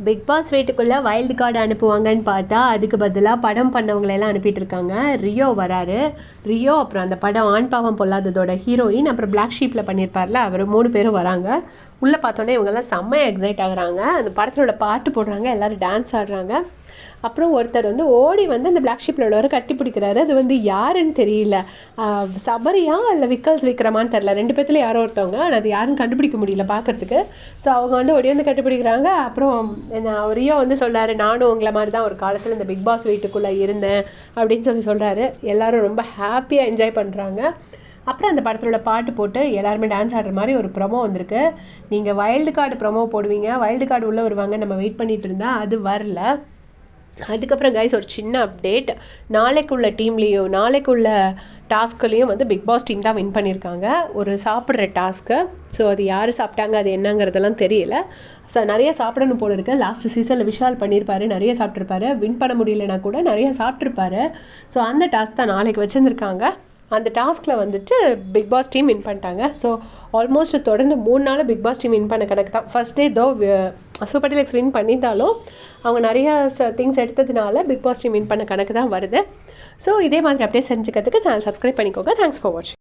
Big pass வீட்டுக்குள்ளே wild card அனுப்புவாங்கன்னு பார்த்தா அதுக்கு பதிலாக படம் பண்ணவங்களெல்லாம் அனுப்பிட்டு இருக்காங்க. ரியோ வராரு. ரியோ, அப்புறம் அந்த படம் ஆண் பாவம் பொல்லாததோட ஹீரோயின், அப்புறம் பிளாக் ஷீப்பில் பண்ணியிருப்பார்ல அவர், 3 பேரும் வராங்க. உள்ளே பார்த்தோன்னே இவங்கெல்லாம் செம்மையாக எக்ஸைட் ஆகுறாங்க. அந்த படத்தோட பாட்டு போடுறாங்க, எல்லோரும் டான்ஸ் ஆடுறாங்க. அப்புறம் ஒருத்தர் ஓடி அந்த பிளாக் ஷீப்பில் உள்ளவரை கட்டி பிடிக்கிறாரு. அது யாருன்னு தெரியல, சபரியா இல்லை விக்கல்ஸ் விக்ரமான்னு தெரில, 2 பேர்த்துல யாரோ ஒருத்தவங்க, ஆனால் அது யாருன்னு கண்டுபிடிக்க முடியல பார்க்கறதுக்கு. ஸோ அவங்க ஓடி கட்டி பிடிக்கிறாங்க. அப்புறம் அவரையோ சொல்கிறாரு, நானும் உங்களை மாதிரி தான் ஒரு காலத்தில் இந்த பிக் பாஸ் வீட்டுக்குள்ளே இருந்தேன் அப்படின்னு சொல்கிறாரு. எல்லோரும் ரொம்ப ஹாப்பியாக என்ஜாய் பண்ணுறாங்க. அப்புறம் அந்த படத்தோட பாட்டு போட்டு எல்லாருமே டான்ஸ் ஆடுற மாதிரி ஒரு ப்ரொமோ வந்திருக்கு. நீங்கள் வைல்டு கார்டு ப்ரொமோ போடுவீங்க, வைல்டு கார்டு உள்ளே வருவாங்க, நம்ம வெயிட் பண்ணிட்டு இருந்தால் அது வரல. அதுக்கப்புறம் கைஸ் ஒரு சின்ன அப்டேட், நாளைக்குள்ள டீம்லேயும் நாளைக்குள்ள டாஸ்க்லேயும் பிக் பாஸ் டீம் தான் வின் பண்ணியிருக்காங்க ஒரு சாப்பிட்ற டாஸ்க்கு. ஸோ அது யார் சாப்பிட்டாங்க, அது என்னங்கிறதெல்லாம் தெரியல. ஸோ நிறைய சாப்பிடணும் போல இருக்குது. லாஸ்ட் சீசனில் விஷால் பண்ணியிருப்பாரு, நிறைய சாப்பிட்ருப்பாரு. வின் பண்ண முடியலனா கூட நிறைய சாப்பிட்ருப்பாரு. ஸோ அந்த டாஸ்க் தான் நாளைக்கு வச்சுருந்துருக்காங்க. அந்த டாஸ்கில் பிக் பாஸ் டீம் வின் பண்ணிட்டாங்க. ஸோ ஆல்மோஸ்ட் தொடர்ந்து 3 நாள் பிக் பாஸ் டீம் வின் பண்ண கணக்கு தான். First day super deluxe win பண்ணியிருந்தாலும் அவங்க நிறையா திங்ஸ் எடுத்ததுனால பிக் பாஸ் டீம் வின் பண்ண கணக்கு தான் வருது. ஸோ இதே மாதிரி அப்படியே செஞ்சுக்கிறதுக்கு சேனல் சப்ஸ்கிரைப் பண்ணிக்கோங்க. தேங்க்ஸ் ஃபார் வாட்சிங்.